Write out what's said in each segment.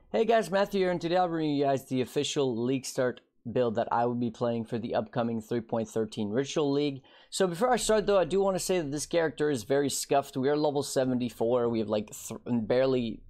Hey guys, Matthew here, and today I'll bring you guys the official League Start build that I will be playing for the upcoming 3.13 Ritual League. So before I start though, I do want to say that this character is very scuffed. We are level 74, we have like barely,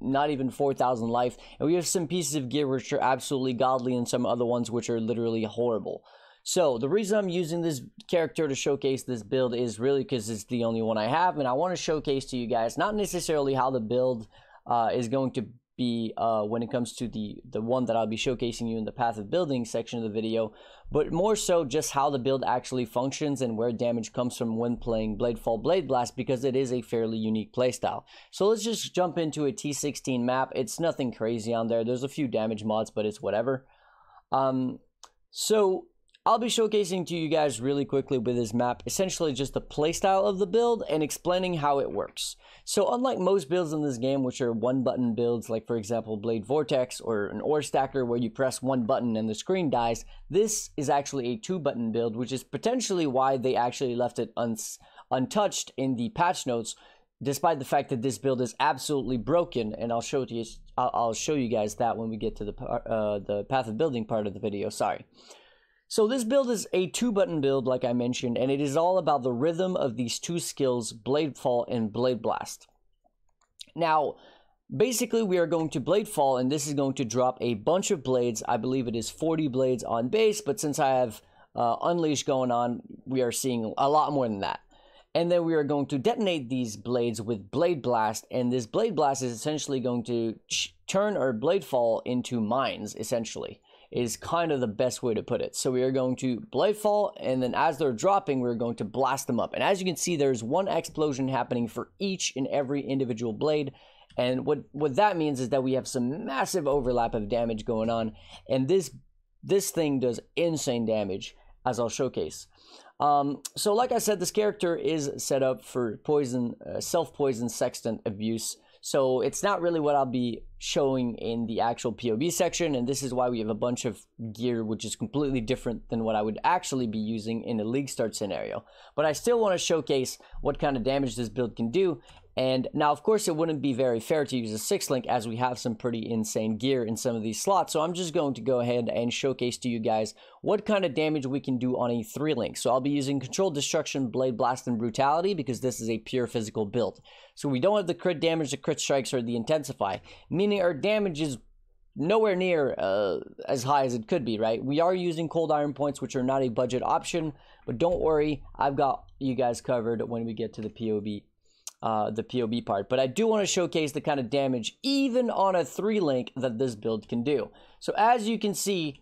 not even 4,000 life, and we have some pieces of gear which are absolutely godly and some other ones which are literally horrible. So the reason I'm using this character to showcase this build is really because it's the only one I have, and I want to showcase to you guys not necessarily how the build is going to be when it comes to the one that I'll be showcasing you in the path of building section of the video, but more so just how the build actually functions and where damage comes from when playing Bladefall Blade Blast, because it is a fairly unique playstyle. So let's just jump into a T16 map. It's nothing crazy on there. There's a few damage mods, but it's whatever. So I'll be showcasing to you guys really quickly with this map essentially just the playstyle of the build and explaining how it works. So unlike most builds in this game, which are one button builds, like for example Blade Vortex or an ore stacker where you press one button and the screen dies, this is actually a two button build, which is potentially why they actually left it untouched in the patch notes, despite the fact that this build is absolutely broken. And I'll show you guys that when we get to the path of building part of the video. Sorry. So this build is a two-button build, like I mentioned, and it is all about the rhythm of these two skills, Bladefall and Blade Blast. Now, basically we are going to Bladefall, and this is going to drop a bunch of blades. I believe it is 40 blades on base, but since I have Unleash going on, we are seeing a lot more than that. And then we are going to detonate these blades with Blade Blast, and this Blade Blast is essentially going to turn our Bladefall into mines, essentially. Is kind of the best way to put it. So we are going to Bladefall, and then as they're dropping, we're going to blast them up. And as you can see, there's one explosion happening for each and every individual blade. And what that means is that we have some massive overlap of damage going on. And this thing does insane damage, as I'll showcase. So like I said, this character is set up for poison, self-poison sextant abuse. So it's not really what I'll be showing in the actual POB section, and this is why we have a bunch of gear which is completely different than what I would actually be using in a League Start scenario. But I still want to showcase what kind of damage this build can do. And now, of course, it wouldn't be very fair to use a 6-link as we have some pretty insane gear in some of these slots. So I'm just going to go ahead and showcase to you guys what kind of damage we can do on a 3-link. So I'll be using Controlled Destruction, Blade Blast, and Brutality because this is a pure physical build. So we don't have the crit damage, the crit strikes, or the intensify, meaning our damage is nowhere near as high as it could be, right? We are using cold iron points, which are not a budget option, but don't worry, I've got you guys covered when we get to the POB. The POB part, but I do want to showcase the kind of damage even on a 3-link that this build can do. So as you can see,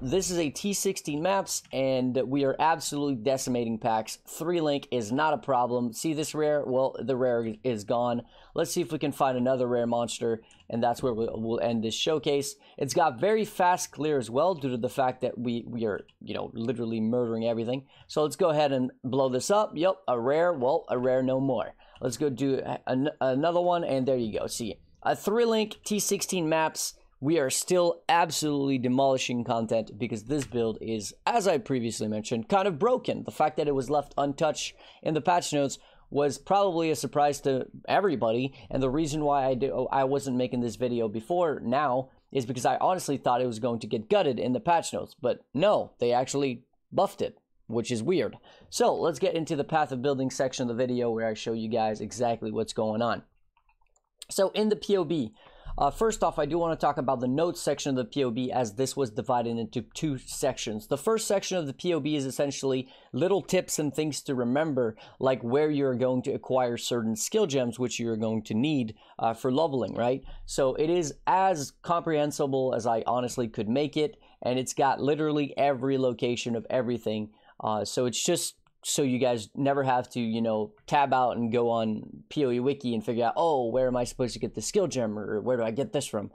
this is a T16 maps, and we are absolutely decimating packs. 3-link is not a problem. See this rare? Well, the rare is gone. Let's see if we can find another rare monster, and that's where we'll end this showcase. It's got very fast clear as well, due to the fact that we are, you know, literally murdering everything. So let's go ahead and blow this up. Yep, a rare. Well, a rare no more. Let's go do another one, and there you go. See, a 3-link T16 maps. We are still absolutely demolishing content because this build is, as I previously mentioned, kind of broken. The fact that it was left untouched in the patch notes was probably a surprise to everybody, and the reason why I wasn't making this video before now is because I honestly thought it was going to get gutted in the patch notes, but no, they actually buffed it, which is weird. So let's get into the path of building section of the video where I show you guys exactly what's going on. So in the POB, first off, I do want to talk about the notes section of the POB, as this was divided into two sections. The first section of the POB is essentially little tips and things to remember, like where you're going to acquire certain skill gems, which you're going to need for leveling, right? So it is as comprehensible as I honestly could make it, and it's got literally every location of everything. So it's just so you guys never have to, you know, tab out and go on PoE Wiki and figure out, oh, where am I supposed to get the skill gem, or where do I get this from?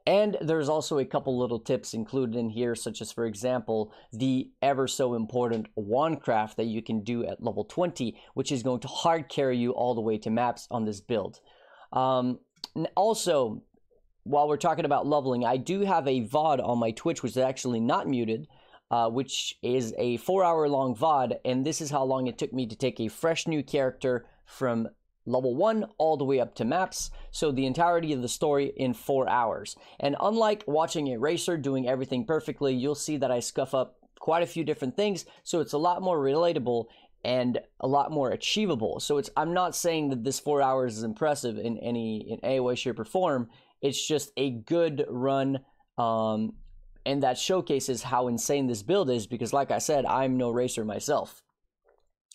And there's also a couple little tips included in here, such as, for example, the ever so important wand craft that you can do at level 20, which is going to hard carry you all the way to maps on this build. Also, while we're talking about leveling, I do have a VOD on my Twitch, which is actually not muted, which is a 4-hour long VOD, and this is how long it took me to take a fresh new character from level 1 all the way up to maps, so the entirety of the story in 4 hours. And unlike watching a racer doing everything perfectly, you'll see that I scuff up quite a few different things, so it's a lot more relatable and a lot more achievable. So I'm not saying that this 4 hours is impressive in any way, shape, or form. It's just a good run, and that showcases how insane this build is, because like I said, I'm no racer myself.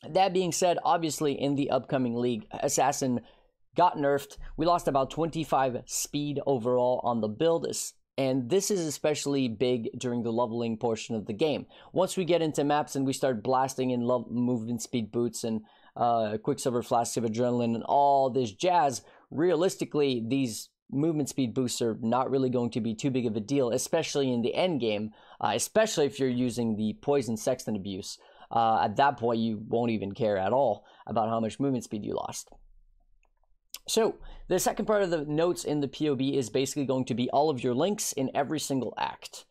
That being said, obviously in the upcoming league, Assassin got nerfed. We lost about 25 speed overall on the build, and this is especially big during the leveling portion of the game. Once we get into maps and we start blasting in movement speed boots and Quicksilver Flasks of Adrenaline and all this jazz, realistically, these movement speed boosts are not really going to be too big of a deal, especially in the end game, especially if you're using the Poison Sexton abuse. At that point, you won't even care at all about how much movement speed you lost. So the second part of the notes in the POB is basically going to be all of your links in every single act.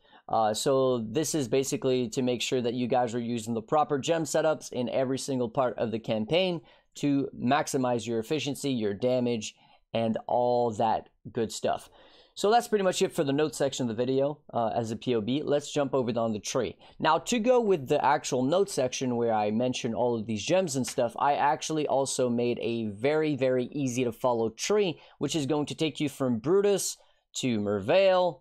So this is basically to make sure that you guys are using the proper gem setups in every single part of the campaign to maximize your efficiency, your damage, and all that good stuff. So that's pretty much it for the notes section of the video as a POB. Let's jump over on the tree. Now, to go with the actual notes section where I mentioned all of these gems and stuff, I actually also made a very, very easy to follow tree, which is going to take you from Brutus to Merveil,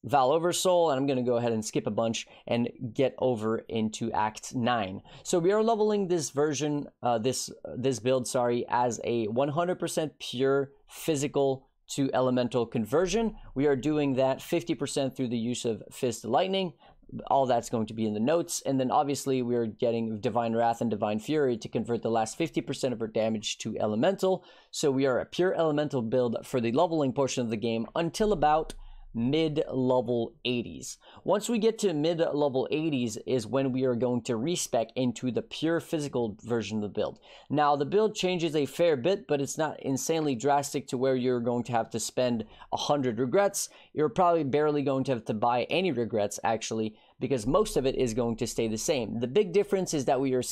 Val Oversoul, and I'm going to go ahead and skip a bunch and get over into Act 9. So we are leveling this version, this build, sorry, as a 100% pure physical to elemental conversion. We are doing that 50% through the use of phys to lightning. All that's going to be in the notes. And then obviously we are getting Divine Wrath and Divine Fury to convert the last 50% of our damage to elemental. So we are a pure elemental build for the leveling portion of the game until about mid-level 80s. Once we get to mid-level 80s is when we are going to respec into the pure physical version of the build. Now, the build changes a fair bit, but it's not insanely drastic to where you're going to have to spend 100 regrets. You're probably barely going to have to buy any regrets, actually, because most of it is going to stay the same. The big difference is that we are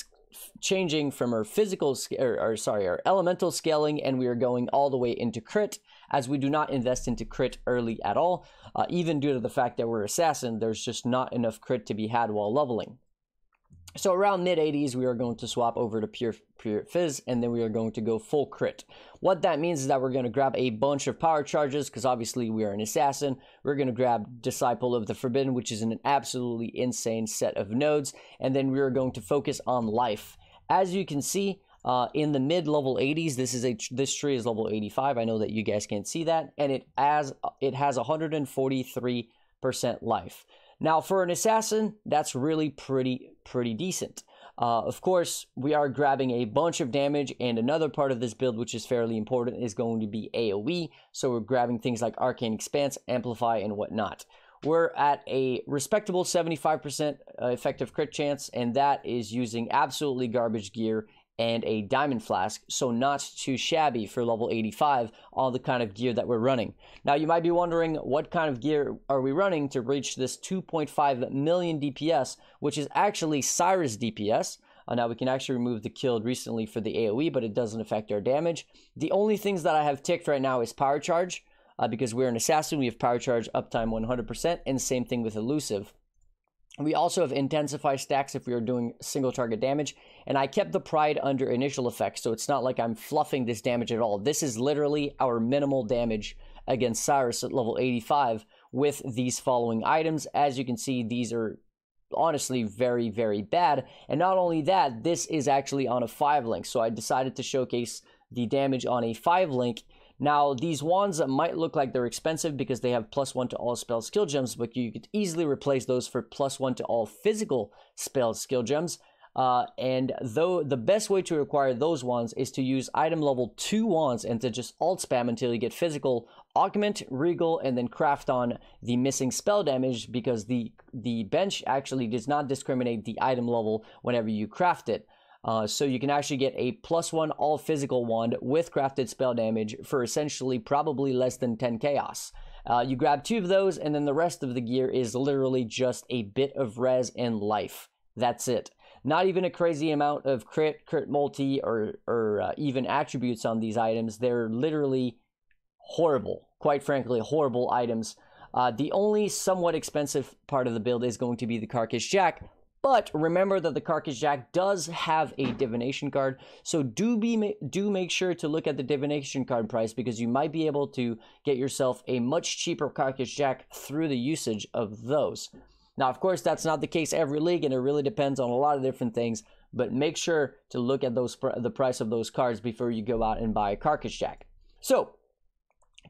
changing from our our elemental scaling, and we are going all the way into crit, as we do not invest into crit early at all. Even due to the fact that we're assassin, there's just not enough crit to be had while leveling. So around mid-80s, we are going to swap over to pure phys, and then we are going to go full crit. What that means is that we're going to grab a bunch of power charges, because obviously we are an assassin. We're going to grab Disciple of the Forbidden, which is an absolutely insane set of nodes, and then we are going to focus on life. As you can see, in the mid-level 80s, this tree is level 85. I know that you guys can't see that, and it has 143% life. Now, for an assassin, that's really pretty decent. Of course, we are grabbing a bunch of damage, and another part of this build, which is fairly important, is going to be AoE. So we're grabbing things like Arcane Expanse, Amplify, and whatnot. We're at a respectable 75% effective crit chance, and that is using absolutely garbage gear and a diamond flask, so not too shabby for level 85 on the kind of gear that we're running. Now, you might be wondering, what kind of gear are we running to reach this 2.5 million DPS, which is actually Cyrus DPS. Now, we can actually remove the killed recently for the AoE, but it doesn't affect our damage. The only things that I have ticked right now is Power Charge, because we're an assassin, we have Power Charge uptime 100%, and same thing with Elusive. We also have Intensify stacks if we are doing single target damage, and I kept the Pride under initial effects, so it's not like I'm fluffing this damage at all. This is literally our minimal damage against Cyrus at level 85 with these following items. As you can see, these are honestly very, very bad, and not only that, this is actually on a 5-link, so I decided to showcase the damage on a 5-link. Now, these wands might look like they're expensive because they have +1 to all spell skill gems, but you could easily replace those for +1 to all physical spell skill gems. And though the best way to acquire those wands is to use item level 2 wands and to just alt spam until you get physical, augment, regal, and then craft on the missing spell damage, because the bench actually does not discriminate the item level whenever you craft it. So you can actually get a +1 all physical wand with crafted spell damage for essentially probably less than 10 chaos. You grab 2 of those, and then the rest of the gear is literally just a bit of res and life. That's it. Not even a crazy amount of crit multi, or even attributes on these items. They're literally horrible, quite frankly, horrible items. The only somewhat expensive part of the build is going to be the Carcass Jack, but remember that the Carcass Jack does have a divination card, so do make sure to look at the divination card price, because you might be able to get yourself a much cheaper Carcass Jack through the usage of those. Now, of course, that's not the case every league, and it really depends on a lot of different things, but make sure to look at the price of those cards before you go out and buy a Carcass Jack. So,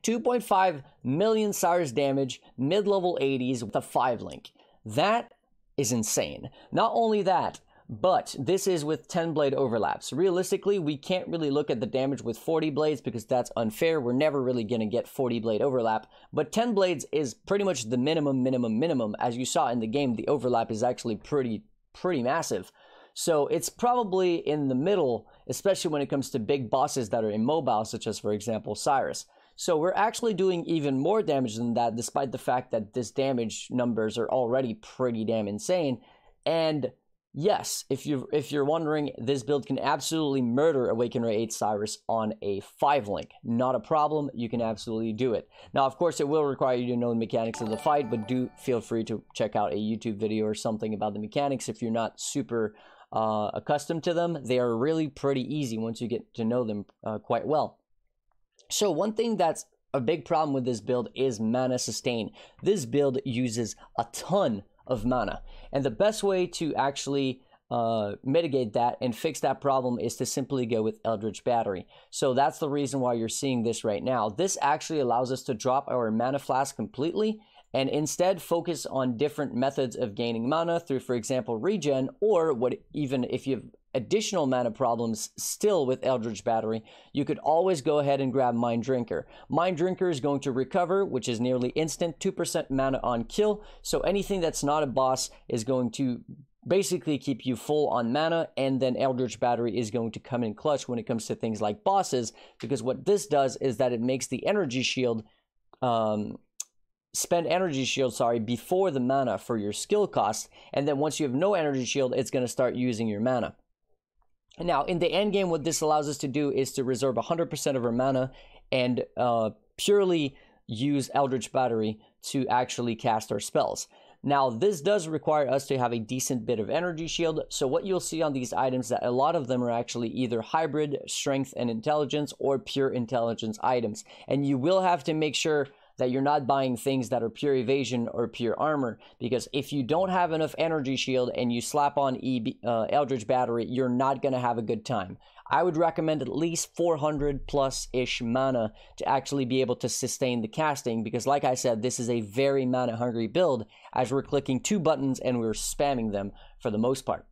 2.5 million Cyrus damage, mid-level 80s with a 5-link. That is insane. Not only that, but this is with 10 blade overlaps. Realistically, we can't really look at the damage with 40 blades because that's unfair. We're never really going to get 40 blade overlap, but 10 blades is pretty much the minimum. As you saw in the game, the overlap is actually pretty massive. So it's probably in the middle, especially when it comes to big bosses that are immobile, such as, for example, Cyrus. So we're actually doing even more damage than that, despite the fact that this damage numbers are already pretty damn insane. And yes, if you're wondering, this build can absolutely murder Awaken Ray 8 Cyrus on a 5-link. Not a problem, you can absolutely do it. Now, of course, it will require you to know the mechanics of the fight, but do feel free to check out a YouTube video or something about the mechanics if you're not super accustomed to them. They are really pretty easy once you get to know them quite well. So one thing that's a big problem with this build is mana sustain. This build uses a ton of mana, and the best way to actually mitigate that and fix that problem is to simply go with Eldritch Battery. So that's the reason why you're seeing this right now. This actually allows us to drop our mana flask completely and instead focus on different methods of gaining mana through, for example, regen, or even if you have additional mana problems still with Eldritch Battery, you could always go ahead and grab Mind Drinker. Mind Drinker is going to recover, which is nearly instant, 2% mana on kill, so anything that's not a boss is going to basically keep you full on mana, and then Eldritch Battery is going to come in clutch when it comes to things like bosses, because what this does is that it makes the energy shield spend energy shield, before the mana for your skill cost, and then once you have no energy shield, it's going to start using your mana. Now, in the end game, what this allows us to do is to reserve 100% of our mana and purely use Eldritch Battery to actually cast our spells. Now, this does require us to have a decent bit of energy shield, so what you'll see on these items that a lot of them are actually either hybrid, strength, and intelligence, or pure intelligence items, and you will have to make sure that you're not buying things that are pure evasion or pure armor, because if you don't have enough energy shield and you slap on Eldritch Battery, you're not going to have a good time. I would recommend at least 400 plus-ish mana to actually be able to sustain the casting, because like I said, this is a very mana-hungry build, as we're clicking 2 buttons and we're spamming them for the most part.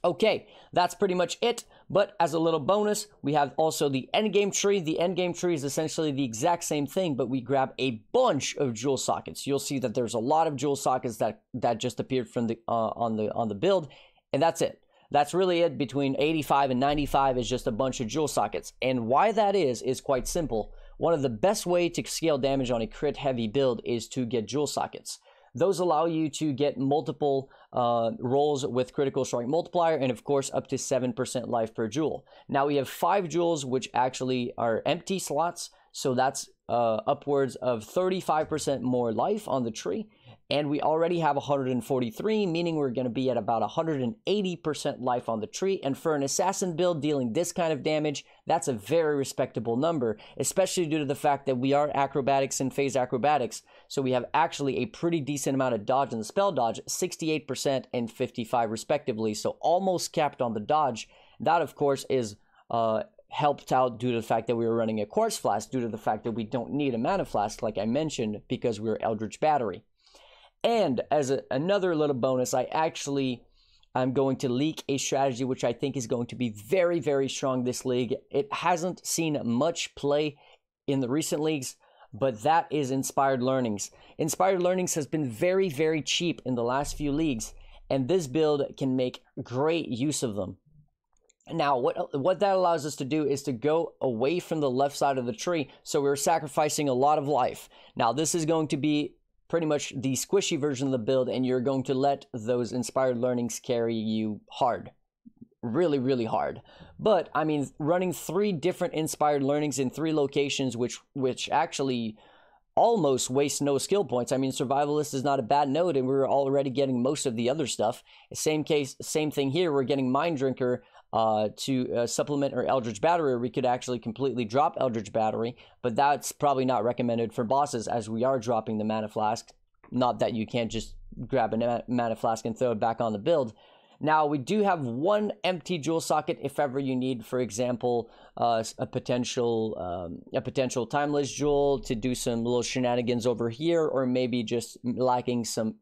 Okay, that's pretty much it, but as a little bonus, we have also the endgame tree. The endgame tree is essentially the exact same thing, but we grab a bunch of jewel sockets. You'll see that there's a lot of jewel sockets that just appeared from the on the build, and that's it. That's really it. Between 85 and 95 is just a bunch of jewel sockets, and why that is quite simple. One of the best way to scale damage on a crit heavy build is to get jewel sockets. Those allow you to get multiple rolls with critical strike multiplier, and of course up to 7% life per jewel. Now we have 5 jewels which actually are empty slots, so that's upwards of 35% more life on the tree, and we already have 143, meaning we're going to be at about 180% life on the tree. And for an assassin build dealing this kind of damage, that's a very respectable number, especially due to the fact that we are acrobatics and phase acrobatics, so we have actually a pretty decent amount of dodge in the spell dodge, 68% and 55 respectively, so almost capped on the dodge. That of course is helped out due to the fact that we were running a quartz flask, due to the fact that we don't need a mana flask like I mentioned, because we're Eldritch Battery. And as another little bonus, I'm going to leak a strategy which I think is going to be very, very strong this league. It hasn't seen much play in the recent leagues, but that is Inspired Learnings. Inspired Learnings has been very, very cheap in the last few leagues, and this build can make great use of them. Now, what that allows us to do is to go away from the left side of the tree, so we're sacrificing a lot of life. Now, this is going to be pretty much the squishy version of the build, and you're going to let those inspired learnings carry you hard. Really, really hard. But I mean, running 3 different inspired learnings in 3 locations, which actually almost waste no skill points. I mean, survivalist is not a bad node, and we're already getting most of the other stuff. Same thing here. We're getting Mind Drinker to supplement our Eldritch Battery. We could actually completely drop Eldritch Battery, but that's probably not recommended for bosses, as we are dropping the Mana Flask. Not that you can't just grab a Mana Flask and throw it back on the build. Now, we do have 1 empty jewel socket if ever you need, for example, a potential timeless jewel to do some little shenanigans over here, or maybe just lacking some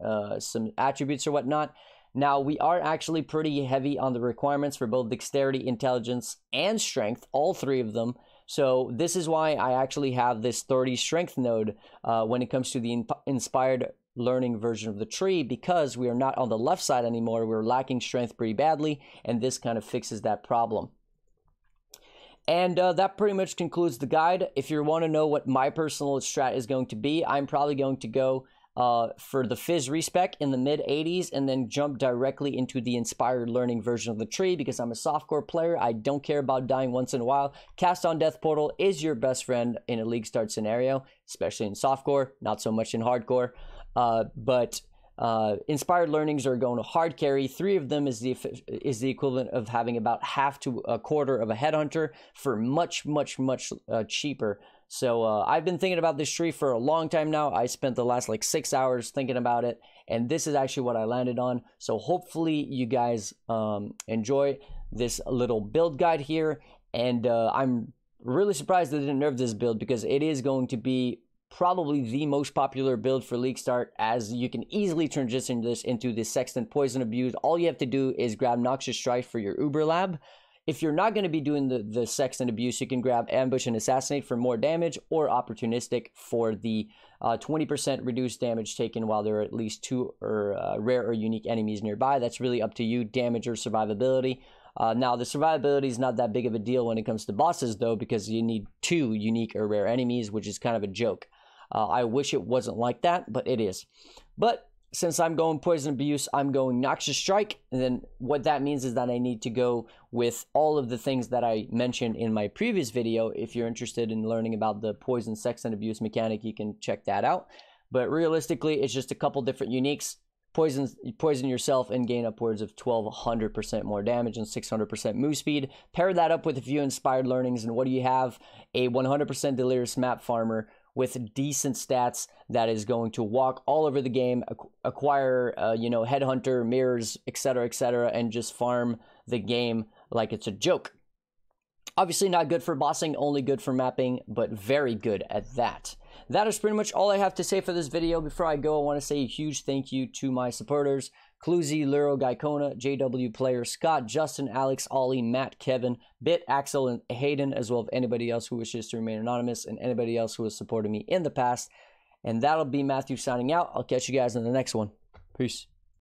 attributes or whatnot. Now, we are actually pretty heavy on the requirements for both dexterity, intelligence, and strength, all 3 of them. So this is why I actually have this 30 strength node when it comes to the inspired learning version of the tree, because we are not on the left side anymore. We're lacking strength pretty badly, and this kind of fixes that problem. And that pretty much concludes the guide. If you want to know what my personal strat is going to be, I'm probably going to go for the phys respec in the mid 80s and then jump directly into the inspired learning version of the tree, because I'm a softcore player. I don't care about dying once in a while. Cast on Death Portal is your best friend in a league start scenario, especially in softcore, not so much in hardcore. But inspired learnings are going to hard carry. 3 of them is the equivalent of having about half to a quarter of a headhunter for much cheaper. So I've been thinking about this tree for a long time now. I spent the last like 6 hours thinking about it, and this is actually what I landed on. So hopefully you guys enjoy this little build guide here. And I'm really surprised they didn't nerf this build, because it is going to be probably the most popular build for League Start, as you can easily transition this into the Sextant Poison Abuse. All you have to do is grab Noxious Strike for your Uber Lab. If you're not going to be doing the Sextant Abuse, you can grab Ambush and Assassinate for more damage, or Opportunistic for the 20% reduced damage taken while there are at least 2 rare or unique enemies nearby. That's really up to you, damage or survivability. Now, the survivability is not that big of a deal when it comes to bosses, though, because you need 2 unique or rare enemies, which is kind of a joke. I wish it wasn't like that, but it is. But since I'm going Poison Abuse, I'm going Noxious Strike. And then what that means is that I need to go with all of the things that I mentioned in my previous video. If you're interested in learning about the Poison Sextant Abuse mechanic, you can check that out. But realistically, it's just a couple different uniques. Poison yourself and gain upwards of 1200% more damage and 600% move speed. Pair that up with a few inspired learnings, and what do you have? A 100% Delirious Map Farmer with decent stats that is going to walk all over the game, acquire, headhunter, mirrors, etc., and just farm the game like it's a joke. Obviously not good for bossing, only good for mapping, but very good at that. That is pretty much all I have to say for this video. Before I go, I want to say a huge thank you to my supporters: Cluzy, Luro, Gaikona, JW Player, Scott, Justin, Alex, Ollie, Matt, Kevin, Bit, Axel, and Hayden, as well as anybody else who wishes to remain anonymous, and anybody else who has supported me in the past. And that'll be Matthew signing out. I'll catch you guys in the next one. Peace.